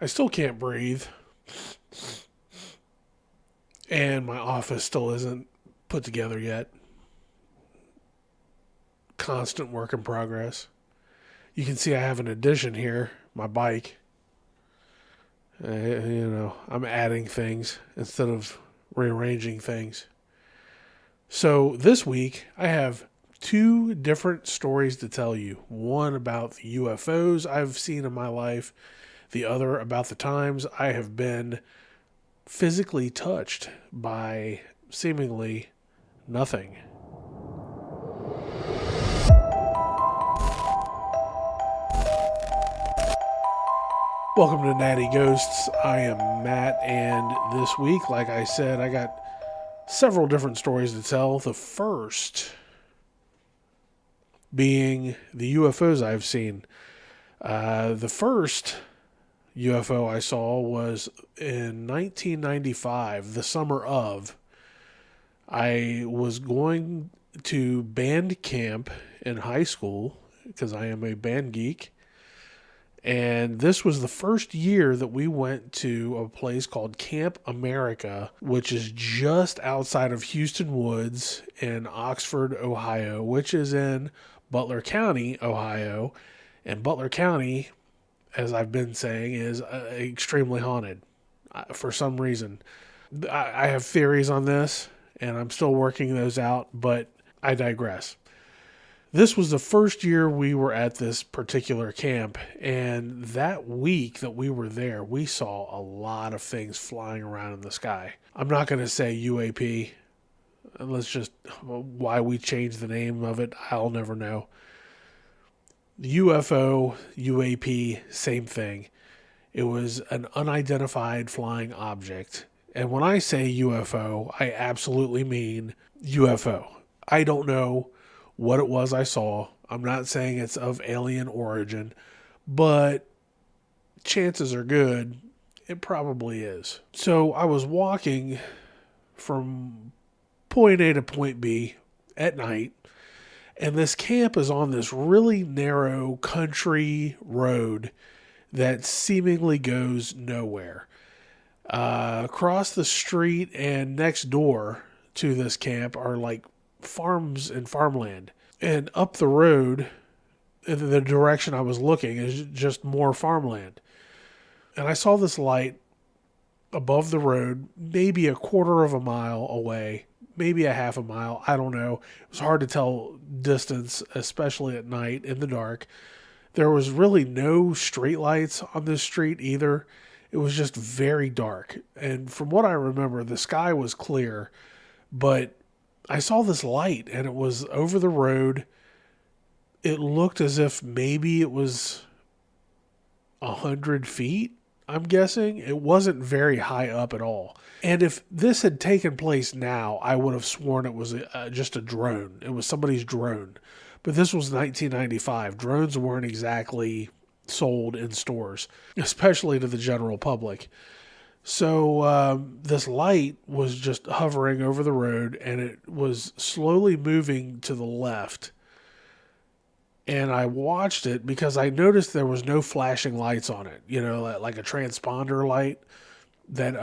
I still can't breathe. And my office still isn't put together yet. Constant work in progress. You can see I have an addition here, my bike. I'm adding things instead of rearranging things. So this week, I have two different stories to tell you. One about the UFOs I've seen in my life, the other about the times I have been physically touched by seemingly nothing. Welcome to Natty Ghosts. I am Matt, and this week, like I said, I got several different stories to tell. The first being the UFOs I've seen. The first UFO I saw was in 1995, the summer of. I was going to band camp in high school because I am a band geek. And this was the first year that we went to a place called Camp America, which is just outside of Houston Woods in Oxford, Ohio, which is in Butler County, Ohio. And Butler County, as I've been saying, is extremely haunted for some reason. I have theories on this, and I'm still working those out, but I digress. This was the first year we were at this particular camp, and that week that we were there, we saw a lot of things flying around in the sky. I'm not going to say UAP. Why we changed the name of it, I'll never know. UFO, UAP, same thing. It was an unidentified flying object. And when I say UFO, I absolutely mean UFO. I don't know what it was I saw. I'm not saying it's of alien origin, but chances are good it probably is. So I was walking from point A to point B at night, and this camp is on this really narrow country road that seemingly goes nowhere. Across the street and next door to this camp are like farms and farmland. And up the road, in the direction I was looking, is just more farmland. And I saw this light above the road, maybe a quarter of a mile away, maybe a half a mile. I don't know. It was hard to tell distance, especially at night in the dark. There was really no street lights on this street either. It was just very dark. And from what I remember, the sky was clear, but I saw this light and it was over the road. It looked as if maybe it was 100 feet, I'm guessing. It wasn't very high up at all. And if this had taken place now, I would have sworn it was just a drone. It was somebody's drone. But this was 1995. Drones weren't exactly sold in stores, especially to the general public. So this light was just hovering over the road, and it was slowly moving to the left. And I watched it because I noticed there was no flashing lights on it, like a transponder light that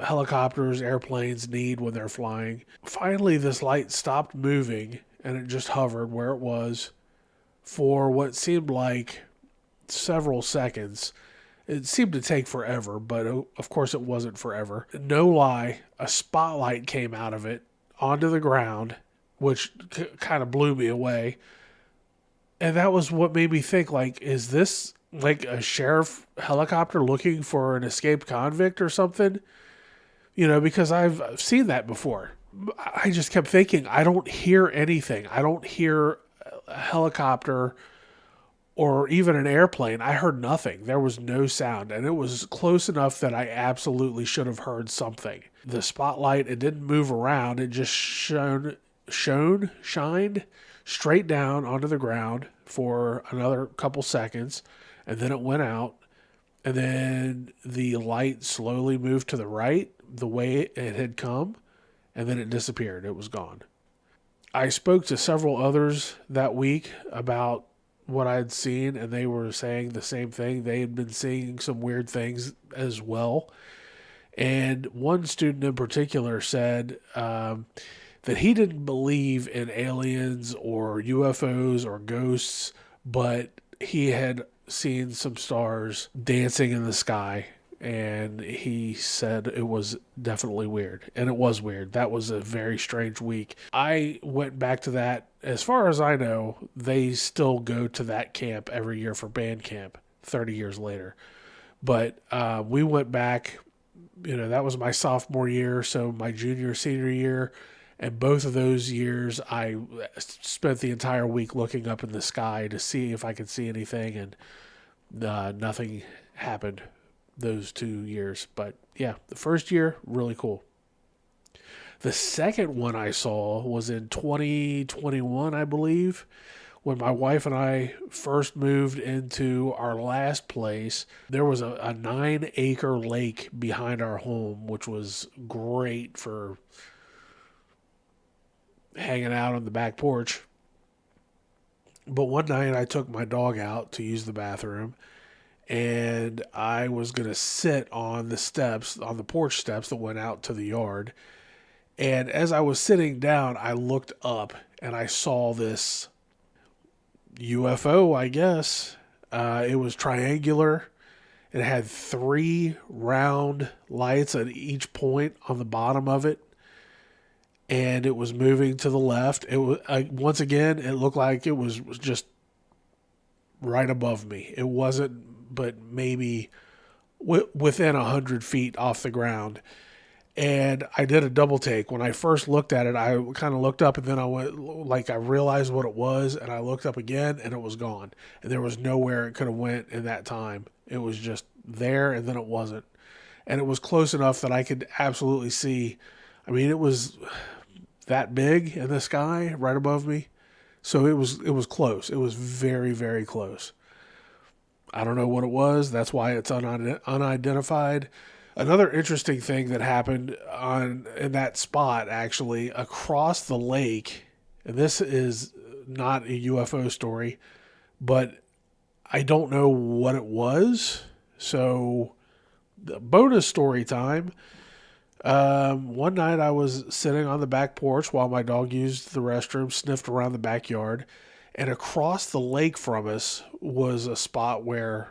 helicopters, airplanes need when they're flying. Finally, this light stopped moving, and it just hovered where it was for what seemed like several seconds. It seemed to take forever, but of course it wasn't forever. No lie, a spotlight came out of it onto the ground, which kind of blew me away. And that was what made me think, like, is this like a sheriff helicopter looking for an escaped convict or something? Because I've seen that before. I just kept thinking, I don't hear anything. I don't hear a helicopter or even an airplane. I heard nothing. There was no sound, and it was close enough that I absolutely should have heard something. The spotlight, it didn't move around. It just shined straight down onto the ground for another couple seconds, and then it went out, and then the light slowly moved to the right the way it had come, and then it disappeared. It was gone. I spoke to several others that week about what I'd seen, and they were saying the same thing. They had been seeing some weird things as well. And one student in particular said that he didn't believe in aliens or UFOs or ghosts, but he had seen some stars dancing in the sky. And he said it was definitely weird. And it was weird. That was a very strange week. I went back to that. As far as I know, they still go to that camp every year for band camp 30 years later. But we went back, that was my sophomore year, so my junior, senior year. And both of those years, I spent the entire week looking up in the sky to see if I could see anything, and nothing happened those 2 years. But yeah, the first year, really cool. The second one I saw was in 2021, I believe, when my wife and I first moved into our last place. There was a 9-acre lake behind our home, which was great for hanging out on the back porch. But one night I took my dog out to use the bathroom, and I was going to sit on the steps, on the porch steps that went out to the yard. And as I was sitting down, I looked up and I saw this UFO, I guess. It was triangular. It had 3 round lights at each point on the bottom of it, and it was moving to the left. It was once again, it looked like it was just right above me. It wasn't, but maybe within 100 feet off the ground. And I did a double take. When I first looked at it, I kind of looked up, and then I went, like, I realized what it was, and I looked up again, and it was gone. And there was nowhere it could have went in that time. It was just there, and then it wasn't. And it was close enough that I could absolutely see. I mean, it was that big in the sky right above me. So it was close. It was very, very close. I don't know what it was. That's why it's unidentified. Another interesting thing that happened in that spot, actually, across the lake, and this is not a UFO story, but I don't know what it was. So, the bonus story time. One night I was sitting on the back porch while my dog used the restroom, sniffed around the backyard, and across the lake from us was a spot where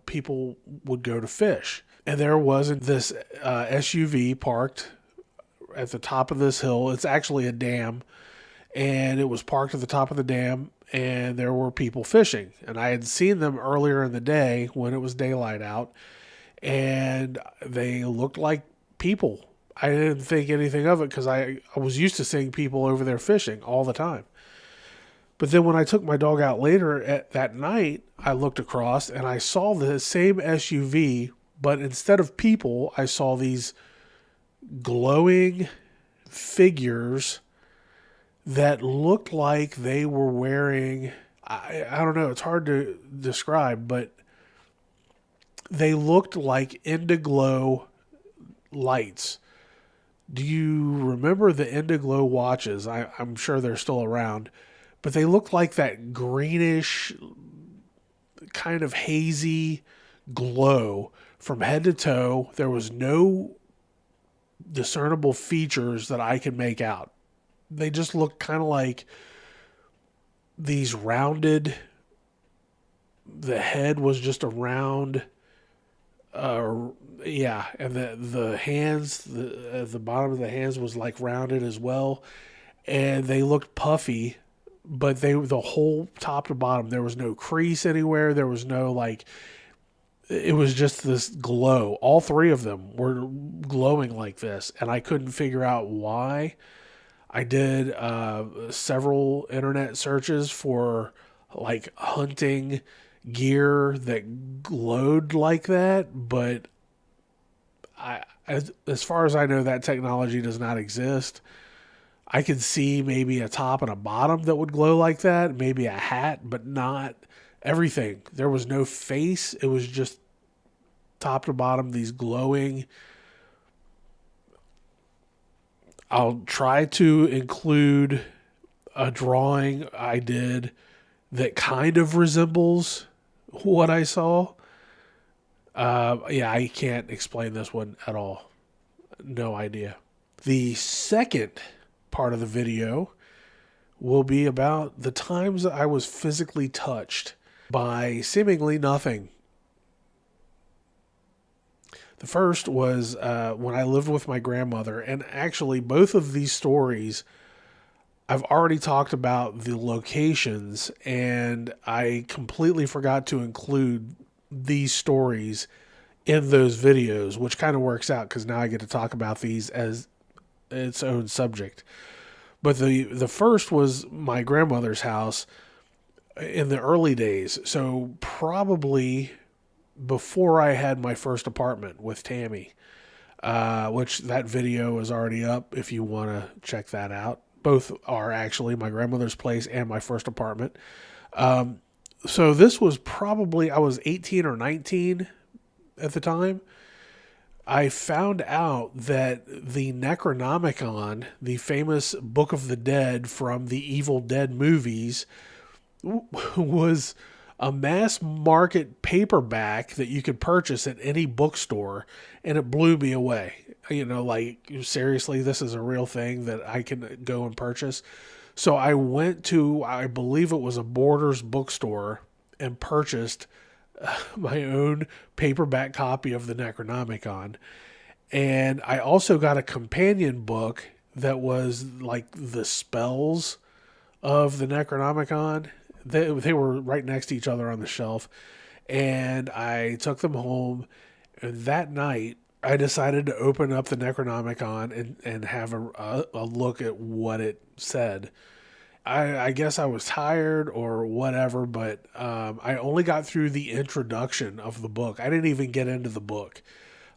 people would go to fish. And there was this SUV parked at the top of this hill. It's actually a dam, and it was parked at the top of the dam, and there were people fishing. And I had seen them earlier in the day when it was daylight out, and they looked like people. I didn't think anything of it because I was used to seeing people over there fishing all the time. But then when I took my dog out later that night, I looked across and I saw the same SUV, but instead of people, I saw these glowing figures that looked like they were wearing, I don't know, it's hard to describe, but they looked like Indiglo lights. Do you remember the Indiglo watches? I'm sure they're still around, but they looked like that greenish, kind of hazy glow from head to toe. There was no discernible features that I could make out. They just looked kind of like these rounded, the head was just a round, and the hands, at the bottom of the hands was like rounded as well, and they looked puffy, but the whole top to bottom, there was no crease anywhere. There was no it was just this glow. All 3 of them were glowing like this, and I couldn't figure out why. I did several internet searches for like hunting gear that glowed like that, but as far as I know, that technology does not exist. I could see maybe a top and a bottom that would glow like that, maybe a hat, but not everything. There was no face. It was just top to bottom, these glowing. I'll try to include a drawing I did that kind of resembles what I saw. Yeah, I can't explain this one at all. No idea. The second part of the video will be about the times that I was physically touched by seemingly nothing. The first was when I lived with my grandmother, and actually, both of these stories, I've already talked about the locations, and I completely forgot to include these stories in those videos, which kind of works out because now I get to talk about these as its own subject. But the first was my grandmother's house in the early days. So probably before I had my first apartment with Tammy, which that video is already up if you want to check that out. Both are actually my grandmother's place and my first apartment. So this was probably, I was 18 or 19 at the time. I found out that the Necronomicon, the famous Book of the Dead from the Evil Dead movies, was a mass market paperback that you could purchase at any bookstore, and it blew me away. You know, like, seriously, this is a real thing that I can go and purchase. So I went to, I believe it was a Borders bookstore, and purchased my own paperback copy of the Necronomicon. And I also got a companion book that was like the spells of the Necronomicon. They were right next to each other on the shelf. And I took them home. And that night, I decided to open up the Necronomicon and have a look at what it said. I guess I was tired or whatever, but I only got through the introduction of the book. I didn't even get into the book.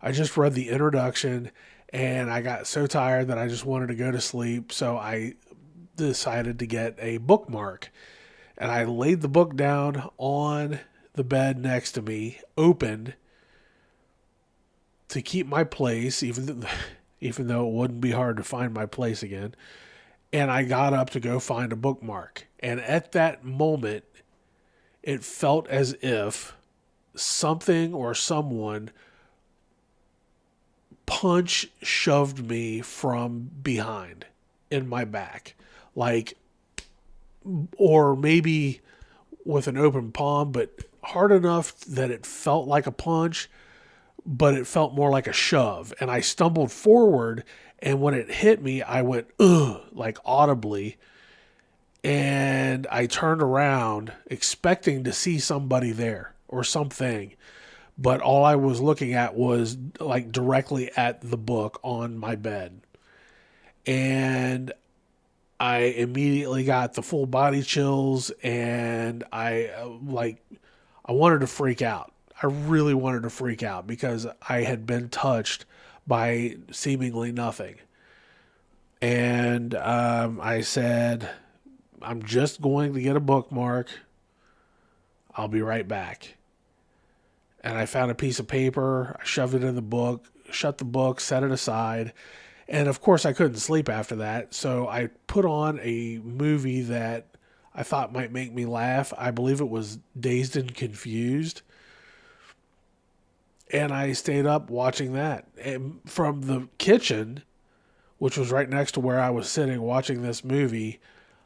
I just read the introduction, and I got so tired that I just wanted to go to sleep. So I decided to get a bookmark, and I laid the book down on the bed next to me, opened to keep my place, even though it wouldn't be hard to find my place again. And I got up to go find a bookmark. And at that moment, it felt as if something or someone shoved me from behind in my back. Like, or maybe with an open palm, but hard enough that it felt like a punch, but it felt more like a shove. And I stumbled forward, and when it hit me, I went, ugh, like audibly. And I turned around expecting to see somebody there or something. But all I was looking at was like directly at the book on my bed. And I immediately got the full body chills, and I wanted to freak out. I really wanted to freak out because I had been touched by seemingly nothing. And I said, I'm just going to get a bookmark. I'll be right back. And I found a piece of paper. I shoved it in the book, shut the book, set it aside. And of course, I couldn't sleep after that. So I put on a movie that I thought might make me laugh. I believe it was Dazed and Confused. And I stayed up watching that. And from the kitchen, which was right next to where I was sitting watching this movie,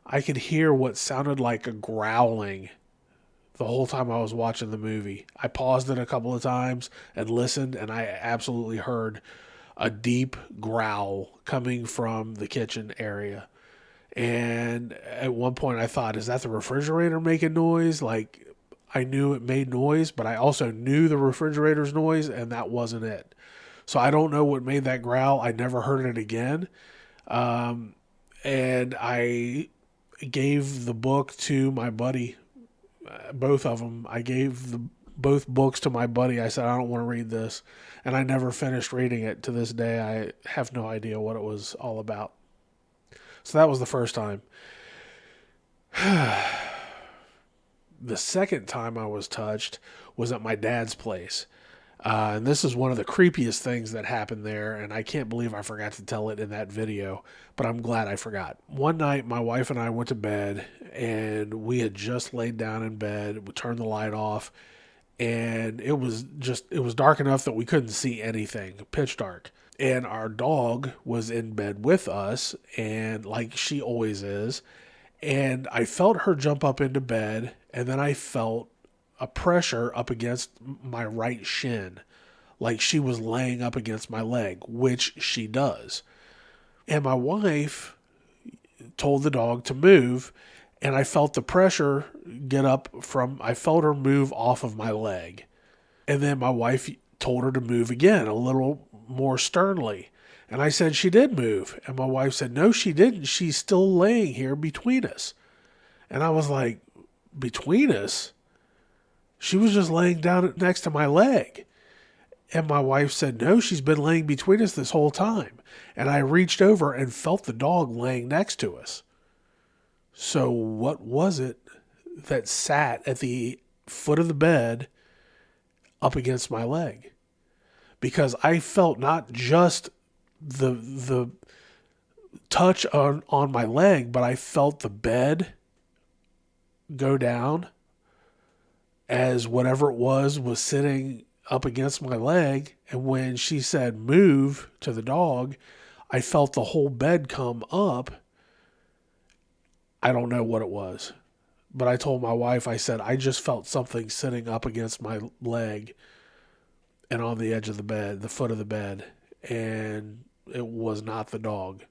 I could hear what sounded like a growling the whole time I was watching the movie. I paused it a couple of times and listened, and I absolutely heard a deep growl coming from the kitchen area. And at one point I thought, is that the refrigerator making noise? Like, I knew it made noise, but I also knew the refrigerator's noise, and that wasn't it. So I don't know what made that growl. I never heard it again. And I gave the book to my buddy, both of them. I gave both books to my buddy. I said, I don't want to read this. And I never finished reading it. To this day, I have no idea what it was all about. So that was the first time. The second time I was touched was at my dad's place. And this is one of the creepiest things that happened there, and I can't believe I forgot to tell it in that video, but I'm glad I forgot. One night, my wife and I went to bed, and we had just laid down in bed. We turned the light off, and it was dark enough that we couldn't see anything, pitch dark. And our dog was in bed with us, and like she always is. And I felt her jump up into bed, and then I felt a pressure up against my right shin, like she was laying up against my leg, which she does. And my wife told the dog to move, and I felt the pressure I felt her move off of my leg. And then my wife told her to move again, a little more sternly. And I said she did move. And my wife said, no, she didn't. She's still laying here between us. And I was like, between us? She was just laying down next to my leg. And my wife said, no, she's been laying between us this whole time. And I reached over and felt the dog laying next to us. So what was it that sat at the foot of the bed up against my leg? Because I felt not just the touch on my leg, but I felt the bed go down as whatever it was sitting up against my leg. And when she said move to the dog, I felt the whole bed come up. I don't know what it was, but I told my wife, I said, I just felt something sitting up against my leg and on the edge of the bed, the foot of the bed, and it was not the dog.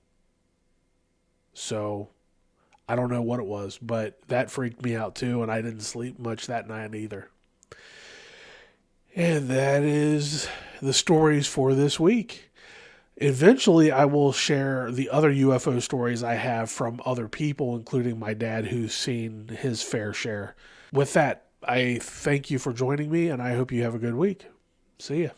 So I don't know what it was, but that freaked me out too, and I didn't sleep much that night either. And that is the stories for this week. Eventually, I will share the other UFO stories I have from other people, including my dad, who's seen his fair share. With that, I thank you for joining me, and I hope you have a good week. See ya.